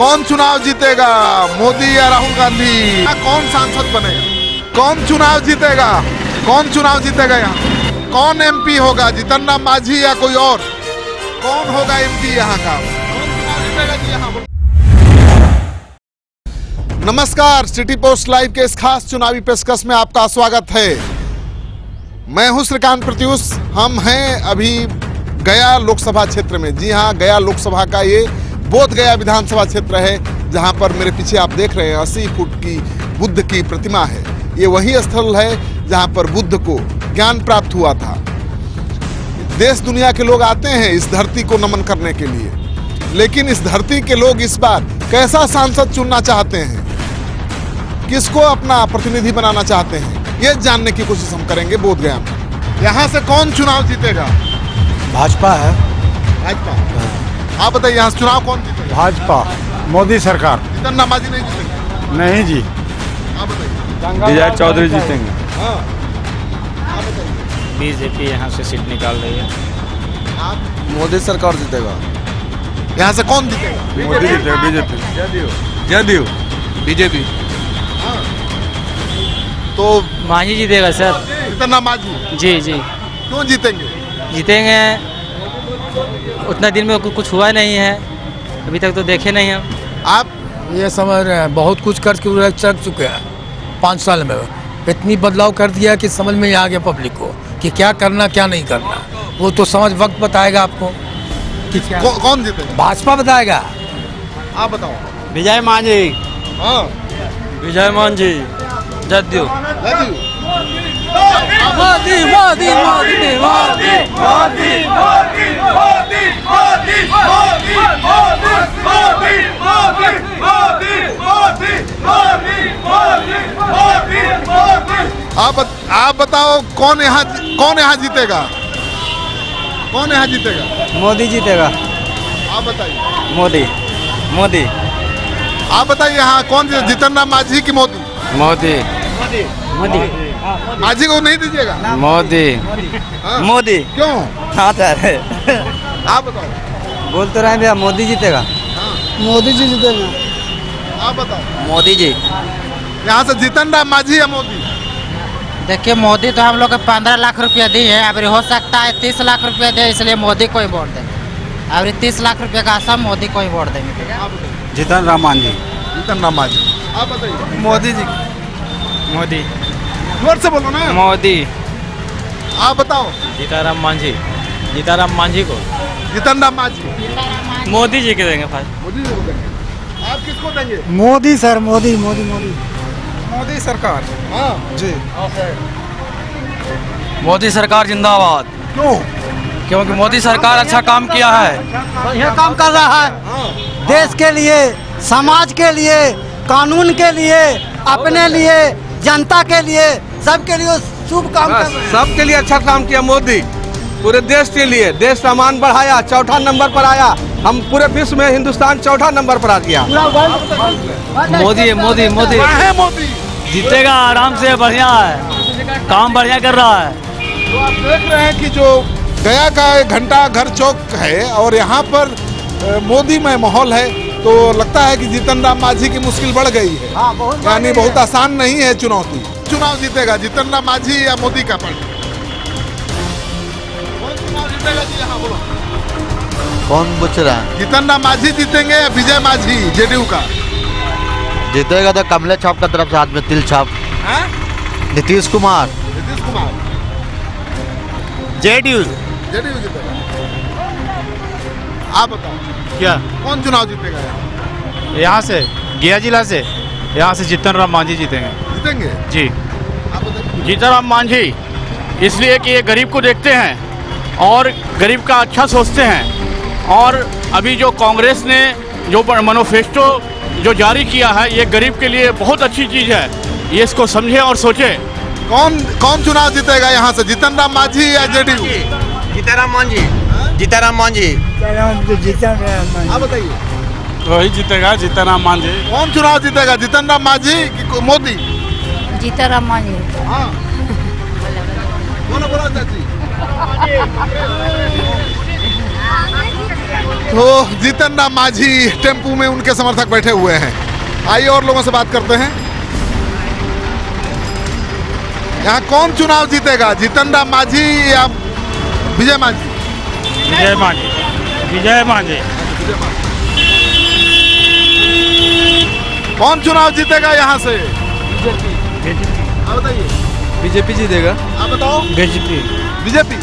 कौन चुनाव जीतेगा, मोदी या राहुल गांधी? कौन सांसद बनेगा? कौन चुनाव जीतेगा? कौन चुनाव जीतेगा? यहाँ कौन एमपी होगा, जीतन राम मांझी या कोई और? कौन होगा एमपी यहाँ का? कौन चुनाव जीतेगा जी यहाँ? नमस्कार, सिटी पोस्ट लाइव के इस खास चुनावी पेशकश में आपका स्वागत है। मैं हूं श्रीकांत प्रत्युष। हम हैं अभी गया लोकसभा क्षेत्र में। जी हां, गया लोकसभा का ये बोध गया विधानसभा क्षेत्र है, जहां पर मेरे पीछे आप देख रहे हैं 80 फुट की बुद्ध की प्रतिमा है। ये वही स्थल है जहां पर बुद्ध को ज्ञान प्राप्त हुआ था। देश दुनिया के लोग आते हैं इस धरती को नमन करने के लिए, लेकिन इस धरती के लोग इस बार कैसा सांसद चुनना चाहते हैं, किसको अपना प्रतिनिधि बनाना चाहते हैं, ये जानने की कोशिश हम करेंगे बोध गया में। यहाँ से कौन चुनाव जीतेगा? भाजपा है। भाजपा। आप बताइए, यहाँ से चुनाव कौन जीतेगा? भाजपा, मोदी सरकार। जीतन राम मांझी नहीं जीतेंगे? नहीं जी। आप बताइए। विजय चौधरी जीतेंगे। हाँ, आप बताइए। बीजेपी यहाँ से सीट निकाल रही है। आप? मोदी सरकार जीतेगा। यहाँ से कौन जीतेगा? मोदी जीतेगा। बीजेपी। जदयू। बीजेपी। तो मांझी जीतेगा सर। जीतन राम मांझी। जी जी क्यों जीतेंगे? जीतेंगे। उतना दिन में कुछ हुआ नहीं है, अभी तक तो देखे नहीं हम। आप? ये समझ रहे हैं, बहुत कुछ कर चुके हैं 5 साल में। इतनी बदलाव कर दिया कि समझ में आ गया पब्लिक को कि क्या करना क्या नहीं करना। वो तो समझ वक्त बताएगा आपको कि कौन जीतेगा? भाजपा बताएगा। आप बताओ। विजय मांझी। हाँ, विजय मांझी। जदयू। जदयू। मोदी मोदी मोदी मोदी आप बताओ, कौन यहाँ जीतेगा? कौन यहाँ जीतेगा? मोदी जीतेगा। आप बताइए। मोदी। मोदी। आप बताइए, यहाँ कौन जीतन राम मांझी की मोदी? मोदी। मोदी। मांझी को नहीं दीजिएगा? मोदी। हाँ? मोदी। क्यों? हाँ सर। आप बताओ। बोल तो रहे भैया, मोदी जीतेगा। हाँ? मोदी जी जीतेगा। आप बताओ। मोदी जी। यहाँ से जीतन राम मांझी या मोदी? देखिए, मोदी तो हम लोग को 15 लाख रुपया दी है। अब हो सकता है 30 लाख रुपया दे, इसलिए मोदी को ही वोट देंगे। अब 30 लाख रुपये का आसाम मोदी को ही वोट देंगे। जीतन राम मांझी। जीतन राम मांझी। आप बताइए। मोदी जी। मोदी। जोर से बोलो ना। मोदी। आप बताओ। सीताराम मांझी। सीताराम मांझी को। जीतन राम मांझी। मोदी जी के देंगे फास्ट। मोदी जी को देंगे। आप किसको देंगे? मोदी सर, मोदी मोदी मोदी मोदी सरकार। हाँ जी। मोदी सरकार जिंदाबाद। क्यों? क्योंकि मोदी सरकार अच्छा काम किया है। बढ़िया काम कर रहा है। हाँ। देश के लिए, समाज के लिए, कानून के लिए, अपने लिए, जनता के लिए, सबके लिए शुभ काम कर रहे हैं। सबके लिए अच्छा काम किया मोदी। पूरे देश के लिए, देश का मान बढ़ाया, 4था नंबर पर आया। हम पूरे विश्व में हिंदुस्तान 4था नंबर पर आ गया। मोदी मोदी मोदी है मोदी। जीतेगा आराम से, बढ़िया है, काम बढ़िया कर रहा है। तो आप देख रहे हैं कि जो गया का घंटा घर चौक है और यहाँ पर मोदी में माहौल है, तो लगता है कि जीतन राम मांझी की मुश्किल बढ़ गई है। यानी बहुत आसान नहीं है चुनौती। चुनाव जीतेगा जीतन राम मांझी या मोदी का पार्टी? कौन चुनाव जीतेगा जी यहाँ बोलो? कौन पूछ रहा है? जीतन राम मांझी जीतेंगे या विजय मांझी जेडीयू का? जीतेगा तो कमले छाप का तरफ से हाथ में तिल छाप। हाँ? नीतीश कुमार। नीतीश कुमार। जेडीयू। जेडीयू जीतेगा। आप बताओ, क्या कौन चुनाव जीतेगा यहाँ से? गया जिला से यहाँ से जीतन राम मांझी जीतेंगे। जीतेंगे जी। आप बताइए। जीतन राम मांझी इसलिए कि ये गरीब को देखते हैं और गरीब का अच्छा सोचते हैं। और अभी जो कांग्रेस ने जो मैनिफेस्टो जो जारी किया है, ये गरीब के लिए बहुत अच्छी चीज़ है। ये इसको समझे और सोचे। कौन चुनाव जीतेगा यहाँ से, जीतन राम मांझी या जेडीयू? जीताराम मांझी। जीताराम मांझी। आप बताइए। वही जीतेगा, जीतन राम मांझी। कौन चुनाव जीतेगा, जीतन राम मांझी कि मोदी? जीतन राम मांझी। हाँ। बोलो बोलो चाची। तो जीतन राम मांझी टेम्पू में उनके समर्थक बैठे हुए हैं। आइए और लोगों से बात करते हैं। यहाँ कौन चुनाव जीतेगा, जीतन राम मांझी या विजय मांझी? विजय मांझी। विजय मांझी। कौन चुनाव जीतेगा यहाँ से? आप बताइए। बीजेपी जीतेगा। आप बताओ। बीजेपी। बीजेपी।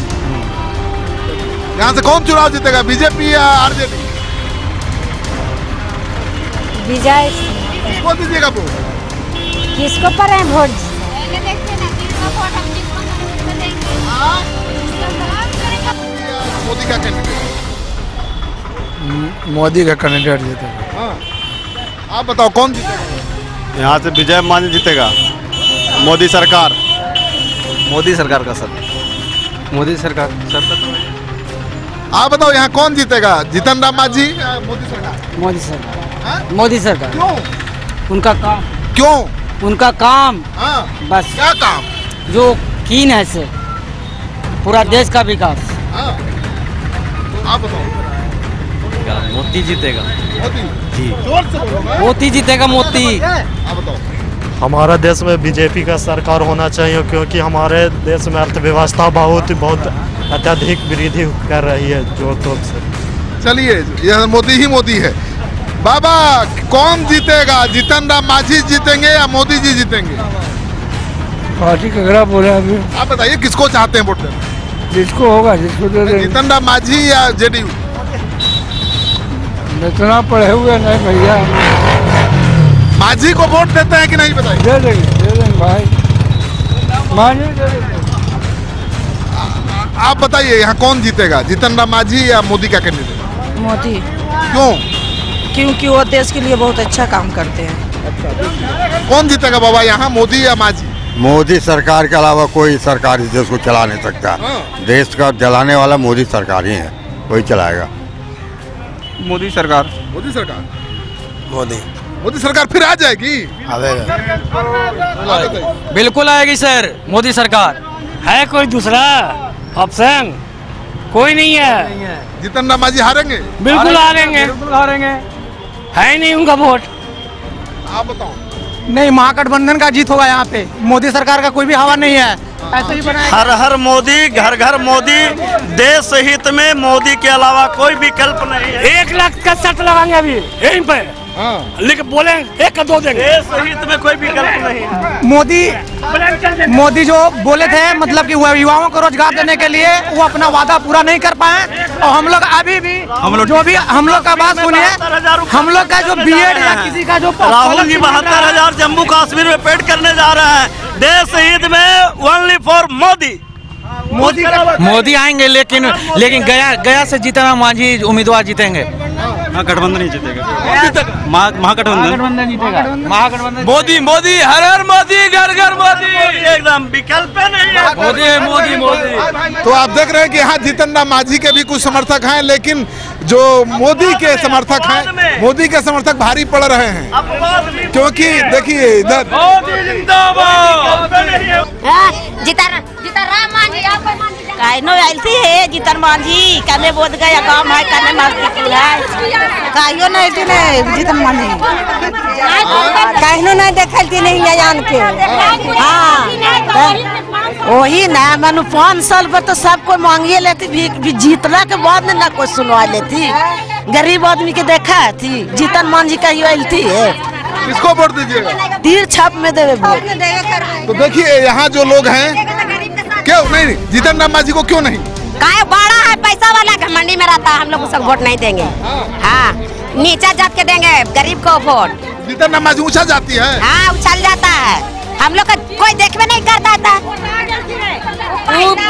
यहाँ से कौन चुनाव जीतेगा, बीजेपी या आरजेडी? विजय। किसको दीजिएगा वोट? किसको पर है वोट? मोदी का कैंडिडेट। मोदी का कैंडिडेट जीतेगा। हाँ, आप बताओ कौन जीतेगा? यहाँ से विजय मांझी जीतेगा। मोदी सरकार। मोदी सरकार का सर। मोदी सरकार सर। आप बताओ यहाँ कौन जीतेगा, जीतन राम मांझी या मोदी सरकार? मोदी सरकार। हाँ? मोदी सरकार। क्यों? उनका काम। क्यों? उनका काम हाँ, बस क्या काम? जो कीन है से पूरा देश का विकास। हाँ, तो आप बताओ। मोदी जीतेगा। मोदी जी। जोर से बोलो। मोदी जीतेगा। मोदी। आप बताओ। हमारा देश में बीजेपी का सरकार होना चाहिए, क्योंकि हमारे देश में अर्थव्यवस्था बहुत अत्यधिक वृद्धि कर रही है जोर तोर से। चलिए, यह मोदी ही मोदी है। बाबा कौन जीतेगा, जीतन राम मांझी जीतेंगे या मोदी जी जीतेंगे? पार्टी कगड़ा बोला अभी, आप बताइए किसको चाहते हैं वोट देना? जिसको होगा जिसको दे देंगे। जीतन राम मांझी या जेडीयू? इतना पढ़े हुए नहीं भैया, मांझी को वोट देते हैं कि नहीं बताइए? दे देंगे भाई, मांझी दे देंगे। आप बताइए यहाँ कौन जीतेगा, जीतन राम मांझी या मोदी का कैंडिडेट? मोदी। क्यों? क्योंकि वो देश के लिए बहुत अच्छा काम करते हैं। कौन जीतेगा बाबा यहाँ, मोदी या मांझी? मोदी सरकार के अलावा कोई सरकार इस देश को चला नहीं सकता। देश का चलाने वाला मोदी सरकार ही है, वही चलाएगा। मोदी सरकार। मोदी सरकार। मोदी। मोदी सरकार फिर आ जाएगी? आवेगा। आप बताइए। बिल्कुल आएगी सर मोदी सरकार। है कोई दूसरा ऑप्शन? कोई नहीं है। जीतन राम मांझी हारेंगे? बिल्कुल हारेंगे। बिल्कुल हारेंगे। है नहीं उनका वोट। आप बताओ। नहीं, महागठबंधन का जीत होगा यहाँ पे। मोदी सरकार का कोई भी हवा नहीं है। ऐसे ही बनाया। हर हर मोदी, घर घर मोदी, देश हित में मोदी के अलावा कोई विकल्प नहीं है। 1 लाख का शर्त लगाएंगे अभी यहीं पे। हाँ। लेकिन बोले 1 का 2 देंगे। देश हित में कोई विकल्प नहीं है। मोदी जो बोले थे, मतलब कि वो युवाओं को रोजगार देने के लिए, वो अपना वादा पूरा नहीं कर पाए। और हम लोग अभी भी जो भी हम लोग का बात सुनिए, हम लोग का जो बीएड या किसी का जो राहुल जी 72,000 जम्मू कश्मीर में पेड करने जा रहे हैं। देश हित में ओनली फॉर मोदी। मोदी आएंगे, लेकिन गया से जीतन राम मांझी उम्मीदवार जीतेंगे। गठबंधन ही जीतेगा। महागठबंधन जीतेगा। महागठबंधन। मोदी हर हर मोदी, घर घर मोदी। एकदम विकल्प नहीं है। मोदी। तो आप देख रहे हैं कि यहाँ जीतन राम मांझी के भी कुछ समर्थक हैं, लेकिन जो मोदी के समर्थक हैं, मोदी के समर्थक भारी पड़ रहे हैं। क्योंकि देखिए इधर काइनो आइलती है जीतन मांझी, कने बोध गया काम है, कने मस्ती है। काइयो नहीं थी ने जीतन मांझी। काइनो नहीं देखलती नहीं यान के। हाँ, वही ना, मैंने 5 साल पर तो सबको मांगिए लेती भी जीतला के बाद ना कोई सुनवा लेती। गरीब आदमी के देखा थी, जीतन मांझी कहियो आइलती है। किसको वोट दीजिएगा? तीर छाप में देवे वोट। तो देखिए यहाँ जो लोग हैं, क्यों नहीं जीतन राम मांझी को क्यों नहीं? काय बड़ा है, पैसा वाला घमंडी में रहता है, हम लोग उसको वोट नहीं देंगे। हाँ, नीचा जात के देंगे, गरीब को वोट। जीतन राम मांझी ऊंचा जाती है। हाँ, उछल जाता है, हम लोग का कोई देखवे नहीं करता था।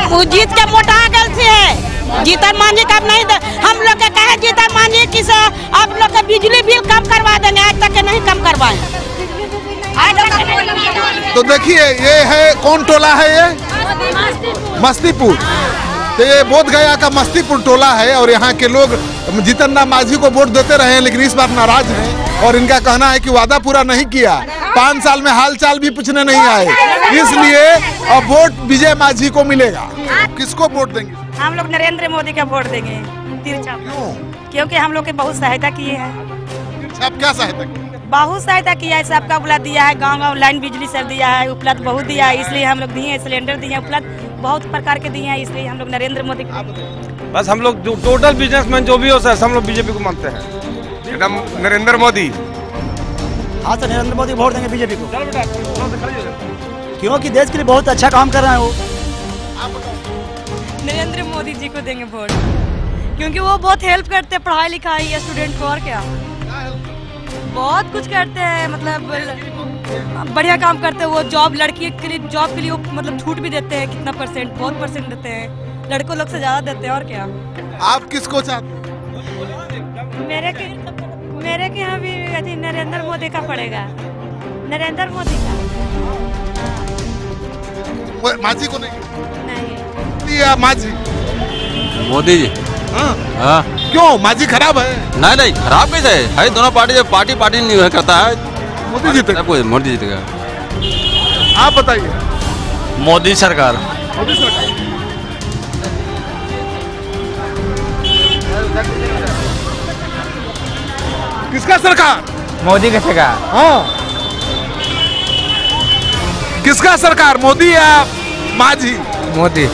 वो जीत के मोटा गल से जीतन मांझी कब नहीं दे। हम लोग के कहे जीतन मांझी किसे आप लोग का बिजली बिल कम करवा देंगे, आज तक के नहीं कम करवाए। तो देखिए ये है, कौन टोला है ये? मस्तीपुर। तो ये बोध गया का मस्तीपुर टोला है, और यहाँ के लोग जीतन राम मांझी को वोट देते रहे हैं, लेकिन इस बार नाराज हैं। और इनका कहना है कि वादा पूरा नहीं किया, 5 साल में हाल चाल भी पूछने नहीं आए, इसलिए अब वोट विजय मांझी को मिलेगा। किसको वोट देंगे? हम लोग नरेंद्र मोदी का वोट देंगे। क्यों? क्योंकि हम लोग के बहुत सहायता किए हैं। आप क्या सहायता की? बहुत सहायता किया है, सबका उपलब्ध दिया है, गांव-गांव लाइन बिजली सब दिया है, उपलब्ध बहुत दिया है, इसलिए हम लोग दिए हैं, सिलेंडर दिए हैं, उपलब्ध बहुत प्रकार के दिए हैं, इसलिए हम लोग नरेंद्र मोदी बस हम लोग जो टोटल बिजनेसमैन जो भी हो सर, हम लोग बीजेपी को मानते हैं, एकदम नरेंद्र मोदी। हाँ सर, नरेंद्र मोदी वोट देंगे बीजेपी को, क्योंकि देश के लिए बहुत अच्छा काम कर रहे हैं वो। नरेंद्र मोदी जी को देंगे वोट, क्योंकि वो बहुत हेल्प करते हैं पढ़ाई लिखाई या स्टूडेंट को, और क्या बहुत कुछ करते हैं, मतलब बढ़िया काम करते हैं वो। जॉब लड़की के लिए जॉब के लिए मतलब छूट भी देते हैं, कितना परसेंट, बहुत परसेंट देते हैं, लड़कों लोग से ज्यादा देते हैं, और क्या। आप किसको चाहते हैं? मेरे के यहाँ भी नरेंद्र मोदी का पड़ेगा, नरेंद्र मोदी का। माझी को नहीं? माझी मोदी जी। हाँ। क्यों माझी खराब है? नहीं खराब कैसे है, दोनों पार्टी जब पार्टी नहीं करता है, मोदी जीतेगा। मोदी जीतेगा। आप बताइए। मोदी सरकार। मोदी सरकार। किसका सरकार? मोदी का सरकार। हाँ। किसका सरकार, मोदी या माझी? मोदी।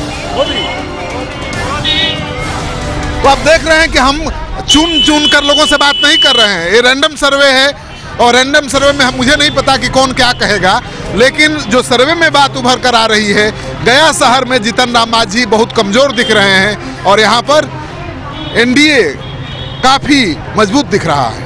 तो आप देख रहे हैं कि हम चुन कर लोगों से बात नहीं कर रहे हैं, ये रैंडम सर्वे है, और रैंडम सर्वे में मुझे नहीं पता कि कौन क्या कहेगा, लेकिन जो सर्वे में बात उभर कर आ रही है, गया शहर में जीतन राम मांझी बहुत कमजोर दिख रहे हैं, और यहाँ पर एनडीए काफी मजबूत दिख रहा है।